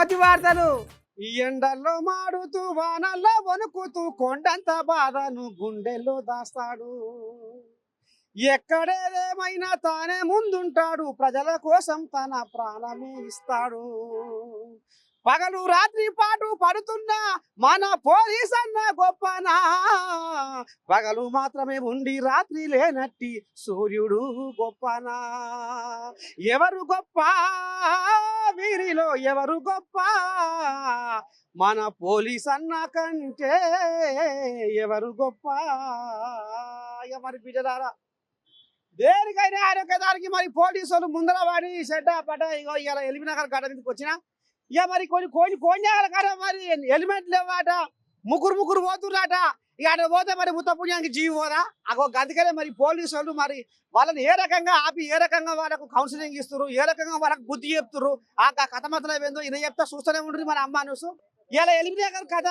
కోతి వార్తలు. ఈ ఎండల్లో మాడుతూ వానల్లో వణుకుతూ కొండంత బాధను గుండెల్లో దాస్తాడు. ఎక్కడేదేమైనా తానే ముందుంటాడు, ప్రజల కోసం తన ప్రాణమే ఇస్తాడు. పగలు రాత్రి పాటు పడుతున్నా మన పోలీస్ అన్న గొప్పనా, పగలు మాత్రమే ఉండి రాత్రి లేనట్టి సూర్యుడు గొప్పనా. ఎవరు గొప్ప వీరిలో ఎవరు గొప్ప, మన పోలీస్ అన్న కంటే ఎవరు గొప్ప. మరి బిడ్డలారా, దేనికైనా ఆరోగ్యదానికి మరి పోలీసు వాళ్ళు ముందర వాడి చెడ్డ పడ్డ ఇగో ఇలా ఎలిమినగర్ గడ్డ మీదకి వచ్చిన ఇక మరి కొన్ని కోణాల కాడ మరి హెల్మెట్ లేవాట, ముగ్గురు పోతుర్రాట. ఇక అక్కడ పోతే మరి పుణ్యానికి జీవి పోదా. అందుకనే మరి పోలీసు వాళ్ళు మరి వాళ్ళని ఏ రకంగా ఆపి ఏ రకంగా వాళ్ళకు కౌన్సిలింగ్ ఇస్తారు, ఏ రకంగా వాళ్ళకు బుద్ధి చెప్తున్నారు. ఆ కథమతలం ఏందో ఇది చెప్తా చూస్తూనే ఉంటుంది మన అమ్మ న్యూస్. ఇలా ఎలిమినగర్ కథ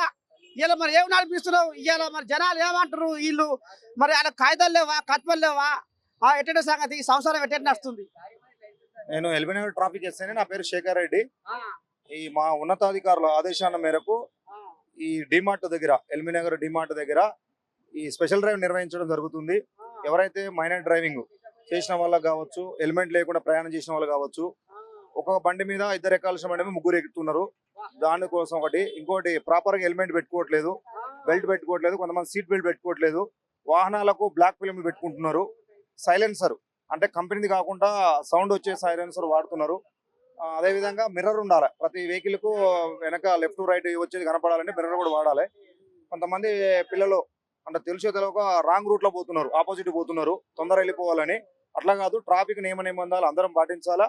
ఇలా మరి ఏమి నడిపిస్తున్నావు, ఇలా మరి జనాలు ఏమంటారు, వీళ్ళు మరి అలా కాగితాలు లేవా, కత్వలు లేవా, ఎట్ట సంగతి సంసారం ఎట్ట నడుస్తుంది. నేను ఎల్బీనగర్ ట్రాఫిక్ ఎస్ఐని. నా పేరు శేఖర్ రెడ్డి. ఈ మా ఉన్నతాధికారుల ఆదేశాల మేరకు ఈ డిమార్ట్ దగ్గర, ఎల్బీనగర్ డిమార్ట్ దగ్గర ఈ స్పెషల్ డ్రైవ్ నిర్వహించడం జరుగుతుంది. ఎవరైతే మైనర్ డ్రైవింగ్ చేసిన వాళ్ళకి కావచ్చు, హెల్మెట్ లేకుండా ప్రయాణం చేసిన వాళ్ళు కావచ్చు, ఒక బండి మీద ఇద్దరు ఎక్కాల్సిన బండి మీద ముగ్గురు ఎక్కుతున్నారు. దానికోసం ఒకటి. ఇంకోటి ప్రాపర్గా హెల్మెట్ పెట్టుకోవట్లేదు, బెల్ట్ పెట్టుకోవట్లేదు, కొంతమంది సీట్ బెల్ట్ పెట్టుకోవట్లేదు. వాహనాలకు బ్లాక్ ఫిల్మ్ పెట్టుకుంటున్నారు. సైలెన్సర్ అంటే కంపెనీది కాకుండా సౌండ్ వచ్చే సైలెన్సర్ వాడుతున్నారు. అదేవిధంగా మిర్రర్ ఉండాలి ప్రతి వెహికల్ కు. వెనక లెఫ్ట్ రైట్ వచ్చేది కనపడాలంటే మిర్రర్ కూడా వాడాలి. కొంతమంది పిల్లలు అంటే తెలిసో తెలియక రాంగ్ రూట్ లో పోతున్నారు, ఆపోజిట్ పోతున్నారు తొందర వెళ్ళిపోవాలని. అట్లా కాదు, ట్రాఫిక్ నియమ నిబంధనలు అందరం పాటించాలా.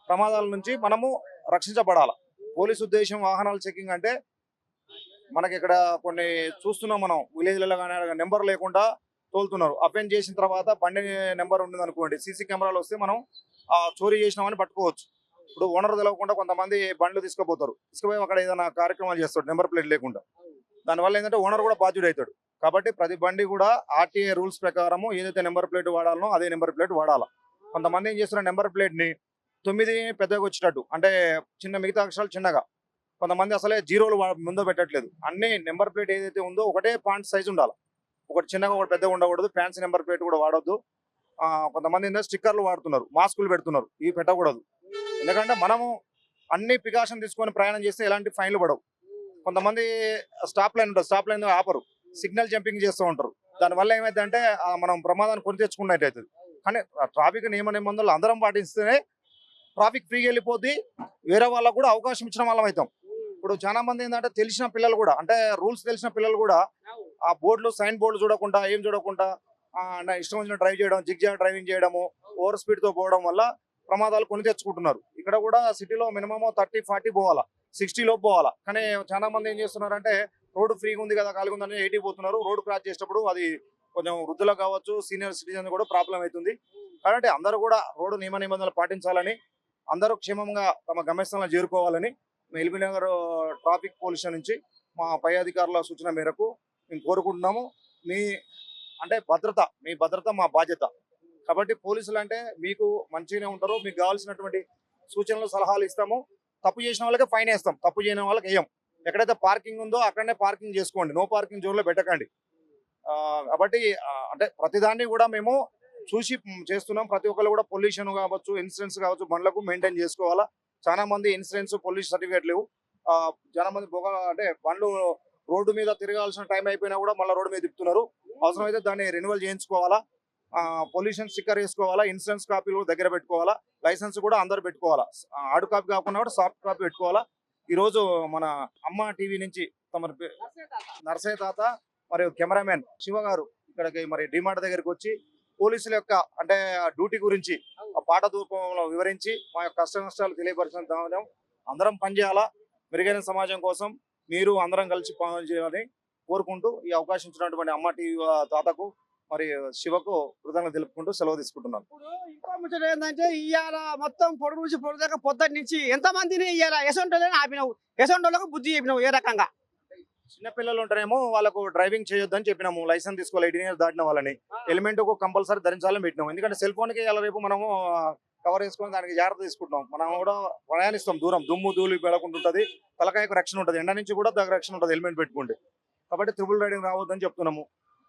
ప్రమాదాల నుంచి మనము రక్షించబడాలి. పోలీసు ఉద్దేశం వాహనాల చెకింగ్ అంటే మనకి ఇక్కడ కొన్ని చూస్తున్నాం మనం, విలేజ్లలో కానీ నెంబర్ లేకుండా తోలుతున్నారు. అఫెన్స్ చేసిన తర్వాత బండి నెంబర్ ఉంది అనుకోండి, సీసీ కెమెరాలు వస్తే మనం చోరీ చేసినామని పట్టుకోవచ్చు. ఇప్పుడు ఓనర్ తెలవకుండా కొంతమంది బండ్లు తీసుకుపోతారు, తీసుకుపోయి అక్కడ ఏదైనా కార్యక్రమాలు చేస్తాడు నెంబర్ ప్లేట్ లేకుండా. దానివల్ల ఏంటంటే ఓనర్ కూడా బాధ్యుడు అవుతాడు. కాబట్టి ప్రతి బండి కూడా ఆర్టీఏ రూల్స్ ప్రకారము ఏదైతే నెంబర్ ప్లేట్ వాడాలనో అదే నెంబర్ ప్లేట్ వాడాలి. కొంతమంది ఏం చేస్తున్నారు, నెంబర్ ప్లేట్ ని 9 పెద్దగా వచ్చేటట్టు, అంటే చిన్న మిగతా అక్షరాలు చిన్నగా. కొంతమంది అసలే జీరోలు ముందు పెట్టట్లేదు. అన్ని నెంబర్ ప్లేట్ ఏదైతే ఉందో ఒకటే పాయింట్ సైజ్ ఉండాలి, ఒకటి చిన్నగా ఒకటి పెద్దగా ఉండకూడదు. ఫ్యాన్సీ నెంబర్ ప్లేట్ కూడా వాడొద్దు. కొంతమంది ఏంటంటే స్టిక్కర్లు వాడుతున్నారు, మాస్కులు పెడుతున్నారు. ఇవి పెట్టకూడదు. ఎందుకంటే మనము అన్ని ప్రికాషన్ తీసుకొని ప్రయాణం చేస్తే ఎలాంటి ఫైన్లు పడవు. కొంతమంది స్టాప్ లైన్ ఉంటుంది, స్టాప్ లైన్ ఆపరు, సిగ్నల్ జంపింగ్ చేస్తూ ఉంటారు. దానివల్ల ఏమైందంటే మనం ప్రమాదాన్ని కొని తెచ్చుకున్నట్టు అవుతుంది. కానీ ట్రాఫిక్ నియమ నిబంధనలు అందరం పాటిస్తేనే ట్రాఫిక్ ఫ్రీగా వెళ్ళిపోద్ది. వేరే వాళ్ళకు కూడా అవకాశం ఇచ్చిన వాళ్ళం అవుతాం. ఇప్పుడు చాలా మంది ఏంటంటే తెలిసిన పిల్లలు కూడా, అంటే రూల్స్ తెలిసిన పిల్లలు కూడా ఆ బోర్డులు, సైన్ బోర్డులు చూడకుండా, ఏం చూడకుండా నా ఇష్టం వచ్చిన డ్రైవ్ చేయడం, జిగ్జాగ్ డ్రైవింగ్ చేయడము, ఓవర్ స్పీడ్ తో పోవడం వల్ల ప్రమాదాలు కొని తెచ్చుకుంటున్నారు. ఇక్కడ కూడా సిటీలో మినిమం 30-40 పోవాలా, 60 లోపు పోవాలా. కానీ చాలా మంది ఏం చేస్తున్నారంటే రోడ్డు ఫ్రీగా ఉంది కదా, ఖాళీగా ఉందని 80 పోతున్నారు. రోడ్డు క్రాస్ చేసేటప్పుడు అది కొంచెం వృద్ధులకు కావచ్చు, సీనియర్ సిటిజన్ కూడా ప్రాబ్లం అవుతుంది. కాబట్టి అందరూ కూడా రోడ్డు నియమ నిబంధనలు పాటించాలని, అందరూ క్షేమంగా తమ గమ్యస్థానాలు చేరుకోవాలని ఎల్బీనగర్ ట్రాఫిక్ పోలీస్ నుంచి మా పై అధికారుల సూచన మేరకు మేము కోరుకుంటున్నాము. మీ భద్రత, మీ భద్రత మా బాధ్యత. కాబట్టి పోలీసులు అంటే మీకు మంచిగానే ఉంటారు. మీకు కావాల్సినటువంటి సూచనలు, సలహాలు ఇస్తాము. తప్పు చేసిన వాళ్ళకి ఫైన్ వేస్తాం, తప్పు చేయని వాళ్ళకి వేయం. ఎక్కడైతే పార్కింగ్ ఉందో అక్కడనే పార్కింగ్ చేసుకోండి, నో పార్కింగ్ జోన్లో పెట్టకండి. కాబట్టి అంటే ప్రతిదాన్ని కూడా మేము చూసి చేస్తున్నాం. ప్రతి ఒక్కరు కూడా పొల్యూషన్ కావచ్చు, ఇన్సూరెన్స్ కావచ్చు, బండ్లకు మెయింటైన్ చేసుకోవాలా. చాలా మంది ఇన్సూరెన్స్, పొల్యూషన్ సర్టిఫికేట్ లేవు. చాలా మంది అంటే బండ్లు రోడ్డు మీద తిరగాల్సిన టైం అయిపోయినా కూడా మళ్ళీ రోడ్డు మీద తిప్పుతున్నారు. అవసరమైతే దాన్ని రెన్యువల్ చేయించుకోవాలా, పొల్యూషన్ స్టిక్కర్ వేసుకోవాలా, ఇన్సూరెన్స్ కాపీలు దగ్గర పెట్టుకోవాలా, లైసెన్స్ కూడా అందరు పెట్టుకోవాలా. హార్డ్ కాపీ కాకుండా కూడా సాఫ్ట్ కాపీ పెట్టుకోవాలా. ఈరోజు మన అమ్మ టీవీ నుంచి తమ నర్సయ్య తాత మరియు కెమెరామెన్ శివ గారు ఇక్కడికి మరి డిమార్ట్ దగ్గరికి వచ్చి పోలీసుల యొక్క అంటే డ్యూటీ గురించి పాట రూపంలో వివరించి మా యొక్క కష్ట నష్టాలు తెలియపరిచిన దానం. అందరం పనిచేయాలా, మెరుగైన సమాజం కోసం మీరు అందరం కలిసి పనిచేయాలని కోరుకుంటూ ఈ అవకాశం ఇచ్చినటువంటి అమ్మ టీవీ తాతకు మరి శివకు కృతజ్ఞతలు తెలుపుకుంటూ సెలవు తీసుకుంటున్నాను. ఇంకో ముచ్చట ఏంటంటే ఇవాళ మొత్తం పొడుగు నుంచి పొడుగు దాకా పొద్దున్న నుంచి ఎంతమందిని ఇవాళ ఎసొంటోళ్ళని ఆపినావు, ఎసొంటోళ్ళకు బుద్ధి చెప్పినావు ఏ రకంగా? చిన్న పిల్లలు ఉంటారేమో వాళ్ళకు డ్రైవింగ్ చేయొద్దని చెప్పినాము, లైసెన్స్ తీసుకోవాలి 18 ఇయర్స్ దాటిన వాళ్ళని. హెల్మెట్ కంపల్సరీ ధరించాలని పెట్టినాం. ఎందుకంటే సెల్ ఫోన్ కి ఇలా రేపు మనము కవర్ వేసుకొని దానికి జాగ్రత్త తీసుకుంటాం. మనం కూడా ప్రయాణిస్తాం దూరం, దుమ్ము ధూళి పెడకుంటుంటది, తలకాయకు రక్షణ ఉంటుంది, ఎండ నుంచి కూడా దగ్గర రక్షణ ఉంటుంది హెల్మెట్ పెట్టుకుంటే. కాబట్టి త్రిబుల్ రైడింగ్ రావద్దని చెప్తున్నాము,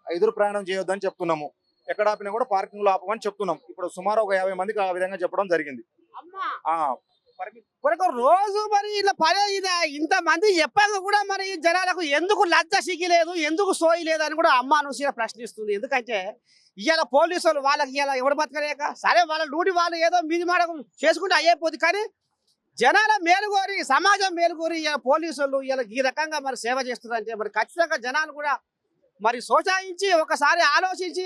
ఎదురు ప్రయాణం చేయొద్దని చెప్తున్నాము, ఎక్కడ ఆపినా కూడా పార్కింగ్ లో ఆపమని చెప్తున్నాం. ఇప్పుడు సుమారు ఒక 50 మందికి ఆ విధంగా చెప్పడం జరిగింది. కొరకు రోజు మరి ఇలా పదే ఇదే ఇంత మంది చెప్పాక కూడా మరి జనాలకు ఎందుకు లజ్జ సిగ్గిలేదు, ఎందుకు సోయి లేదు అని కూడా అమ్మ అనూసీయ ప్రశ్నిస్తుంది. ఎందుకంటే ఇవాళ పోలీసులు వాళ్ళకి ఇలా ఎవరు బతకలేక సరే వాళ్ళ డ్యూటీ వాళ్ళు ఏదో మీది మాట చేసుకుంటే అయ్యేపోతుంది, కానీ జనాల మేలుకోరి సమాజం మేలుకోరి ఇలా పోలీసులు ఇలా ఈ రకంగా మరి సేవ చేస్తున్నారంటే మరి ఖచ్చితంగా జనాలు కూడా మరి సోచాయించి ఒకసారి ఆలోచించి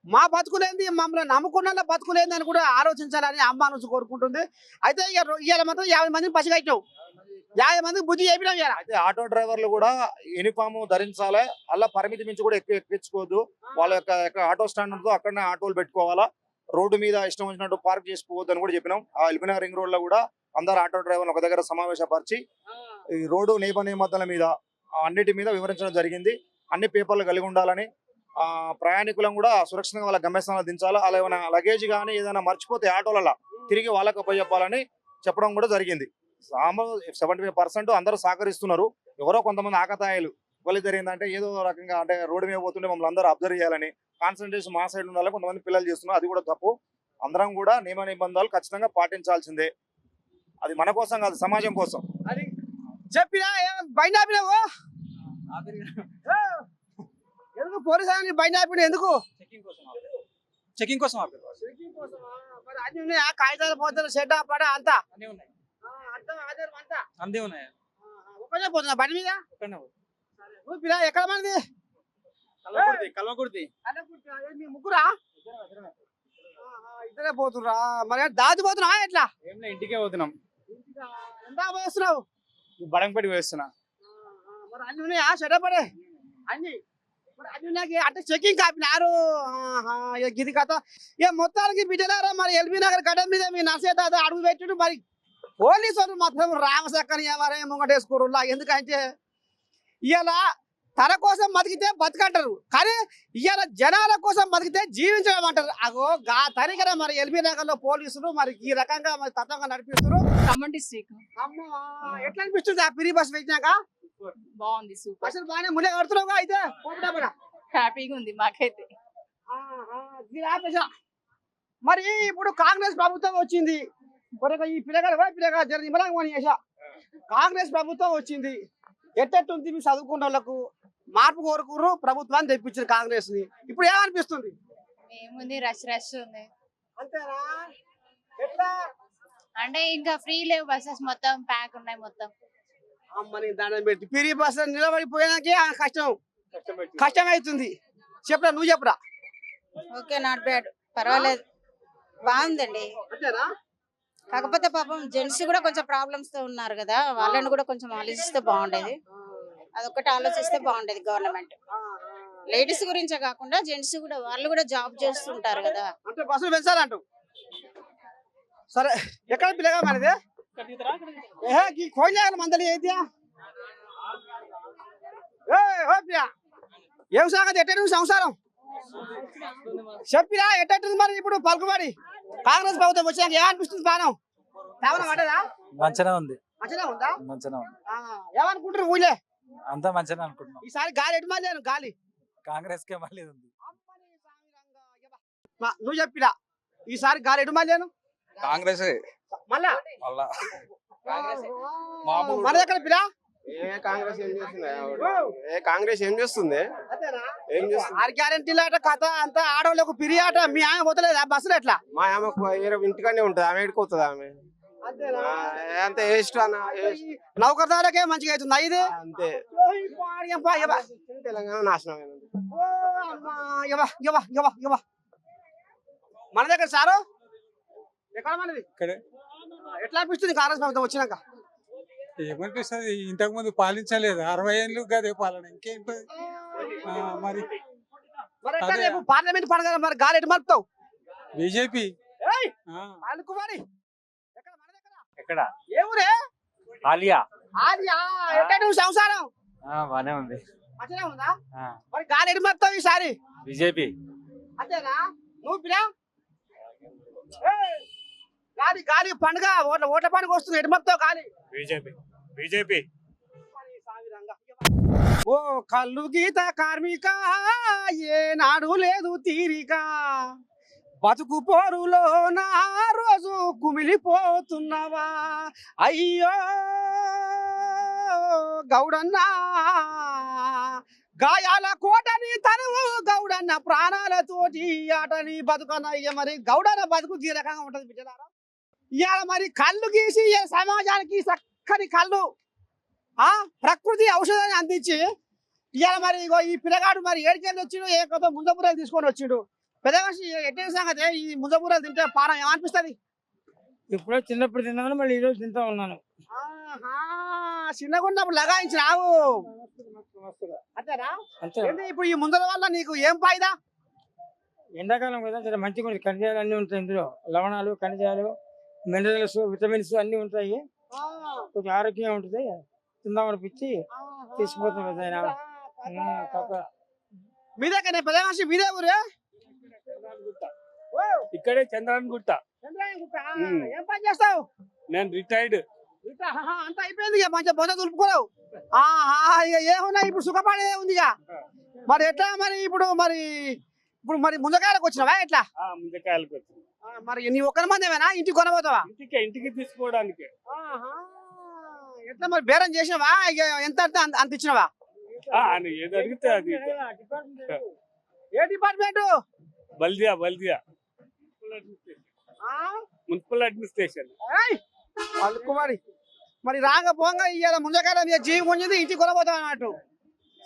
మా బతుకులేంది, మమ్మల్ని నమ్ముకున్న బతుకులేంది అని కూడా ఆలోచించాలని అమ్మ నుంచి కోరుకుంటుంది. అయితే ఇవాళ మాత్రం 50 మందిని పసిగట్టావు, 50 మందికి బుద్ధి చెప్పినాం. అయితే ఆటో డ్రైవర్లు కూడా యూనిఫామ్ ధరించాలి, అలా పరిమితి మించి కూడా ఎక్కించుకోవద్దు. వాళ్ళ యొక్క ఆటో స్టాండ్ ఉంటుందో అక్కడనే ఆటోలు పెట్టుకోవాలా, రోడ్డు మీద ఇష్టం వచ్చినట్టు పార్క్ చేసుకోవద్దు అని కూడా చెప్పినాం. ఆ ఎల్బీనగర్ రింగ్ రోడ్ లో కూడా అందరు ఆటో డ్రైవర్లు ఒక దగ్గర సమావేశపరిచి ఈ రోడ్డు నిబంధనల మీద అన్నిటి మీద వివరించడం జరిగింది. అన్ని పేపర్లు కలిగి ఉండాలని, ప్రయాణికులను కూడా సురక్షితంగా వాళ్ళ గమ్యస్థానాలు దించాలా, అలా ఏమైనా లగేజ్ కానీ ఏదైనా మర్చిపోతే ఆటోలలో తిరిగి వాళ్ళకి చెప్పాలని చెప్పడం కూడా జరిగింది. 75% అందరూ సహకరిస్తున్నారు. ఎవరో కొంతమంది ఆకతాయిలు వల్ల జరిగిందంటే ఏదో రకంగా అంటే రోడ్డు మీద పోతుంటే మమ్మల్ని అందరూ అబ్జర్వ్ చేయాలని కాన్సన్ట్రేషన్ మా సైడ్ ఉండాలని కొంతమంది పిల్లలు చేస్తున్నారు. అది కూడా తప్పు. అందరం కూడా నియమ నిబంధనలు ఖచ్చితంగా పాటించాల్సిందే. అది మన కోసం కాదు, సమాజం కోసం. అది చెప్పినా బయట ఆపినావు ఎందుకు పోలీసు బయట ఆపిన ఎందుకు? చెకింగ్ కోసం మరి అన్ని ఉన్నాయా? కాగితాలు పోతారు షెడ్ పడ అంతా అంతే ఉన్నాయి. ఒకనే పోతున్నా బండి మీద. నువ్వు పిల్ల ఎక్కడ మనది? కల్వకుర్తి. మీ ముగ్గురా? ఇద్దరే పోతుర్రా? మరి దాచిపోతున్నా ఎట్లా? ఏం లే, ఇంటికే పోతున్నాం. ఎంత పోస్తున్నావు? బడంపేట వేస్తున్నా. మరి అన్ని ఉన్నాయా షెడ్ పడే అన్ని? మరి అన్ని ఉన్నాయి అంటే చెకింగ్ కాపినారు ఇది కథ. ఇక మొత్తానికి బిడ్డలారా మరి ఎల్బీనగర్ గడ్డ మీద మీ నర్సే తాత అడుగు పెట్టిడు. మరి పోలీసులు మాత్రం రామసక్కని ఎవరైనా ముంగటేసుకోరు. ఎందుకంటే ఇవాళ తన కోసం బతికితే బతికంటారు, కానీ ఇవాళ జనాల కోసం బతికితే జీవించడం అంటారు. అగో గా తరిగర మరి ఎల్బీనగర్ లో పోలీసులు మరి ఈ రకంగా మరి తత్వంగా నడిపిస్తారు. ఖమ్మం డిస్ట్రిక్ట్. ఎట్లా అనిపిస్తుంది ఆ ఫ్రీ బస్ పెట్టినాక? బాగుంది, సూపర్. అసలు బాగానే ముందే కడుతున్నావుగా అయితే హ్యాపీగా ఉంది మాకైతే. మరి ఇప్పుడు కాంగ్రెస్ ప్రభుత్వం వచ్చింది, ఈ పిల్లగా జర నిమ్మలంగా చేసా. కాంగ్రెస్ ప్రభుత్వం వచ్చింది, ఎట్టెట్టుంది మీ చదువుకున్న వాళ్ళకు మార్పు కోరుకురు, ప్రభుత్వాన్ని తెప్పించారు కాంగ్రెస్ ని. ఇప్పుడు ఏమనిపిస్తుంది? ఏముంది, రష్ రష్ ఉంది అంతేనా? ఎట్లా అంటే ఇంకా ఫ్రీ లేవు బస్సెస్, మొత్తం ప్యాక్ ఉన్నాయి మొత్తం. అమ్మని దండం పెట్టి ఫ్రీ బస్ నిలబడిపోయినాకే కష్టం అవుతుంది. చెప్పరా, నువ్వు చెప్పరా. ఓకే, నాట్ బ్యాడ్, పర్వాలేదు, బాగుందండి. అంతేనా? కాకపోతే పాపం జెంట్స్ కూడా కొంచెం ప్రాబ్లమ్స్ తో ఉన్నారు కదా, వాళ్ళని కూడా కొంచెం ఆలోచిస్తే బాగుండేది. అదొకటి ఆలోచిస్తే బాగుండేది గవర్నమెంట్. లేడీస్ గురించే కాకుండా జెంట్స్ కూడా, వాళ్ళు కూడా జాబ్ చేస్తుంటారు కదా. అంటే బస్సులు పెంచాలంటూ. సరే, ఎక్కడ పిల్లగా మనది? మందలి ఏం సాగదు, ఎట్ట సంసారం చెప్పిరా ఎట్టుంది మరి? ఇప్పుడు పలుకుబడి కాంగ్రెస్ ప్రభుత్వం వచ్చాక ఏమనిపిస్తుంది? బాణం పడదా? మంచిగా ఉంది. మంచిగా ఉందా? మంచిగా ఉంది. ఏమనుకుంటారు ఊళ్ళే? అంతా మంచిగా అనుకుంటున్నాం. ఈసారి గాలి ఎటు మళ్ళీ గాలి కాంగ్రెస్ కే మళ్ళీ ఉంది. నువ్వు చెప్పిరా ఈసారి గాలి ఎటు మళ్ళీ కాంగ్రెస్ మళ్ళా మామూలు మన దగ్గర పిరా కాంగ్రెస్ ఏం చేస్తుంది? కాంగ్రెస్ ఏం చేస్తుంది? ఏం చేస్తుంది? 6 గ్యారెంటీల కథ అంతా ఆడవాళ్ళకు పిరి ఆట. మీ ఆమె పోతలేదు ఆ బస్సులు ఎట్లా? మా ఆమె ఇంటికానే ఉంటది, ఆమె ఎడుకోతుంది. ఆమె అంతే వేస్ట్ అన్న, నౌకర్దారులకే మంచిగా అవుతుంది ఇది. అంతే, తెలంగాణ నాశనం అయినది. మన దగ్గర సారు ఎక్కడ మనది? ఎట్లా అనిపిస్తుంది కాంగ్రెస్ ప్రభుత్వం వచ్చినాక? ఏమనిపిస్తుంది, ఇంతకు ముందు పాలించలేదు, 60 ఏళ్ళు గదే పాలన, ఇంకేంటి మరి. రేపు పార్లమెంట్ పండుగ మరి గాలి ఎటు మలుపుతావు? బీజేపీ. ఎక్కడ? ఏ ఊరే? ఆలియా. ఎట్ట నువ్వు సంసారం? బానే ఉంది. మంచిగా ఉందా? మరి గాలి ఎటు మొత్తం ఈసారి బీజేపీ. అంతేనా? నువ్వు పిరా గాలి గాలి పండుగ ఓట్ల పండుగ వస్తుంది. ఎటు మొత్తం గాలి బీజేపీ. ఓ కళ్ళు గీత కార్మిక ఏనాడు లేదు తీరిక బతుకు పోరులో నా రోజు కుమిలిపోతున్నావా అయ్యో గౌడన్న గాయాల కోటని తనువు గౌడన్న ప్రాణాలతోటి ఆటని బతుకన్న ఇక మరి గౌడన్న బతుకు ఈ రకంగా ఉంటది బిడ్డలారా. ఇవాళ మరి కళ్ళు గీసి ఈ సమాజానికి చక్కని కళ్ళు ప్రకృతి ఔషధాన్ని అందించి ఇవాళ మరి ఇగో ఈ పిల్లగాడు మరి ఏడికెళ్ళి వచ్చిండు ఏ కొత్త ముంజపూరలు తీసుకొని వచ్చిండు. పెద్ద మనిషి ఎట్టే సంగతి ఈ ముంజపూరలు తింటే పానం ఏమనిపిస్తుంది? ఇప్పుడే చిన్నప్పుడు తిన్నాను, మళ్ళీ ఈరోజు తింటా ఉన్నాను. చిన్నగా ఉన్నప్పుడు లగాయించినావు అంతేనా? అంతే. ఏంటి ఇప్పుడు ఈ ముందల వల్ల నీకు ఏం ఫాయిదా? ఎండాకాలం కదా, చాలా మంచిగా ఉంటుంది. ఖనిజాలు అన్నీ ఉంటాయి ఇందులో, లవణాలు, ఖనిజాలు, మినరల్స్, విటమిన్స్ అన్నీ ఉంటాయి. కొంచెం ఆరోగ్యంగా ఉంటుంది. తిందామనిపించి తీసుకుపోతాం ఏదైనా. మీదే పెద్ద మనిషి మీదే ఊరే? ఇక్కడే చంద్రాన్ని గుట్ట. ఏం పని చేస్తావు? నేను రిటైర్డ్. అంత అయిపోయింది ఇక మంచిగా బొంద దులుపుకోలేవు. ఇక ఏమున్నాయి ఇప్పుడు సుఖపడే ఉంది ఇక. మరి ఎట్లా మరి ఇప్పుడు మరి ముంజకాయలకు వచ్చినావా ఎట్లా? ముంజకాయలకు వచ్చింది. మరి నీ ఒక్కరి మందేనా ఇంటికి కొనబోతావా? ఇంటికి తీసుకోవడానికి. ఎట్లా మరి బేరం చేసినావా? ఇక ఎంత అంత ఇచ్చినావా? ఏది అడిగితే అది. ఏ డిపార్ట్మెంట్? బల్దియా మున్సిపల్ అడ్మినిస్ట్రేషన్. కుమారి మరి రాగా పోంగా ఇవాళ ముంజకాయల మీద జీవి ముంజింది ఇంటికి కొనబోతావు అన్నట్టు.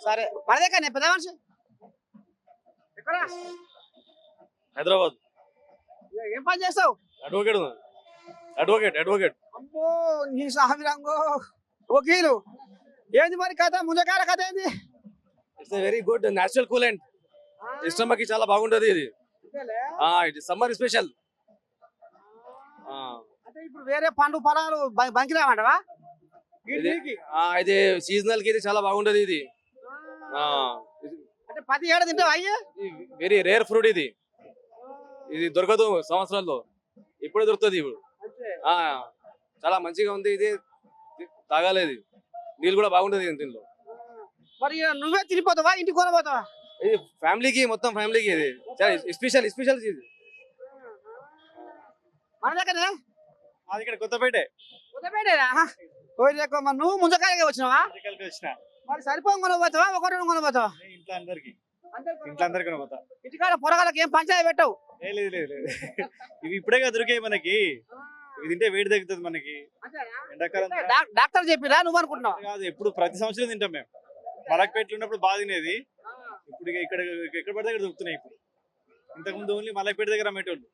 సరే పడదే కానీ పెద్ద మనిషి ఎక్కడ? హైదరాబాద్. ఏం పని చేస్తావు? అడ్వకేట్. అమ్మో నీ సామి రంగు వకీలు. ఏంది మరి కథ? ముంజకాయల కథ ఏంది? It's very good natural coolant. ఇష్టమకి చాలా బాగుంటది ఇది. ఇది సమ్మర్ స్పెషల్. అంటే ఇప్పుడు వేరే పండు పొలాలు బంకిరామంటవా? ఇది సీజనల్ కి ఇది చాలా బాగుంటది. ఇది అంటే 10 ఏడు తింటావా? అయ్యే వెరీ రేర్ ఫ్రూట్. ఇది దొరకదు సంవత్సరాల్లో, ఇప్పుడే దొరుకుతుంది ఇప్పుడు. చాలా మంచిగా ఉంది. ఇది తాగాలేదు. నీళ్ళు కూడా బాగుంటది దీనిలో. మరి నువ్వే తినిపోతావా ఇంటికి కొనబోతావా? ఇది ఫ్యామిలీకి, మొత్తం ఫ్యామిలీకి ఇది చాలా స్పెషల్ ఇది. మన దగ్గరే అది ఇక్కడ కొత్తపేటే. మరి నువ్వు ముంజకాయగా వచ్చినావా? మరి సరిపోయి కొనబోతావా? ఒకటి కొనబోతావా? ఇంట్లో అందరికి కొనబోతా. ఇంటికాడ పొరగాలకు ఏం పంచాయతీ పెట్టవు? లేదు. ఇవి ఇప్పుడే దొరికాయి మనకి. ఇవి తింటే వేడి తగ్గుతుంది మనకి. ఎండాకాలం డాక్టర్ చెప్పిరా నువ్వు అనుకుంటున్నావు? కాదు, ఎప్పుడు ప్రతి సంవత్సరం తింటాం మేము. మలక్పేటలో ఉన్నప్పుడు బాగా తినేది. ఇప్పుడు ఇక్కడ ఎక్కడ పడితే ఇక్కడ దొరుకుతున్నాయి. ఇప్పుడు ఇంతకుముందు ఓన్లీ మలక్పేట దగ్గర అమ్మేటోళ్ళు.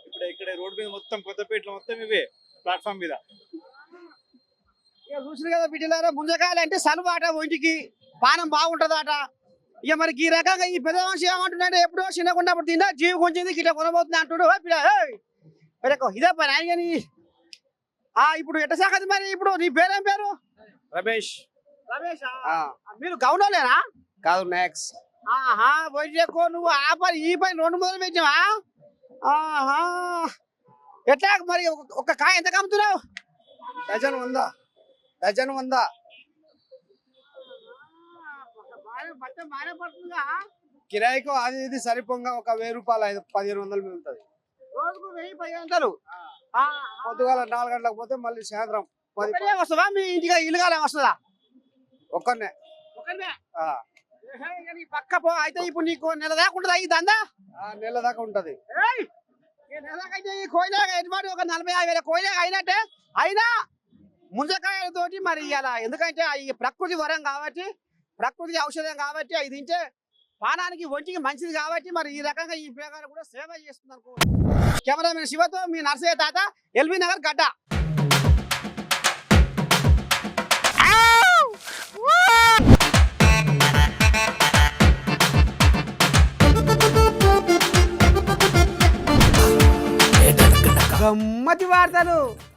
ఇప్పుడు ఇక్కడ రోడ్ మీద మొత్తం కొత్తపేటలో మొత్తం ఇవే ప్లాట్ఫామ్ మీద. ఇక చూసిన కదా బిడ్డలారా, ముంజకాయలు అంటే సలువాట, ఒంటికి పానం బాగుంటదట. ఇక మరి ఈ రకంగా ఈ పెద్ద మనిషి ఏమంటున్నాడు? ఎప్పుడో చిన్నకున్నప్పుడు తిన్నా జీవి కొంచెం ఇట్లా కొనబోతుంది అంటుడు. ఇదే పని ఆయన. ఇప్పుడు ఎట్ట సాగదు మరి? ఇప్పుడు నీ పేరేం పేరు? రమేష్. మీరు గౌనోలేనా? కాదు, మ్యాక్స్. పోయికో నువ్వు ఆ పని ఈ పని 2 మొదలు పెట్టావా? ఎట్లా మరి ఒక కాయ ఎంత కమ్ముతున్నావు? డజన్ 100. బాగానే పడుతుందిగా. కిరాయికు అది ఇది సరిపోగా ఒక 1000 రూపాయలు, 1500 మిగులుతుంది. రోజుకు 1000-1500. పొద్దుగాల 4 గంటలకు పోతే మళ్ళీ సాయంత్రం 10 వస్తుందా? మీ ఇంటికి ఇల్లుగానే వస్తుందా? ఒక్కనే. పక్క పో. అయితే ఇప్పుడు నీకు నెల దాకా ఉంటుందా ఈ దందా? నెల దాకా ఉంటది. నెల దాకా అయితే ఈ కోయిలాగా ఎటువంటి ఒక 40,000 కోయిలాగా అయినట్టే. అయినా ముంజకాయలతోటి మరి ఇలా ఎందుకంటే ఈ ప్రకృతి వరం కాబట్టి, ప్రకృతి ఔషధం కాబట్టి, అది తింటే పానానికి ఒంటికి మంచిది కాబట్టి మరి ఈ రకంగా ఈ ప్రకారం కూడా సేవ చేస్తున్నారు. కెమెరామెన్ శివతో మీ నర్సయ్య తాత, ఎల్బీ నగర్ గడ్డ. గమ్మతి వార్తలు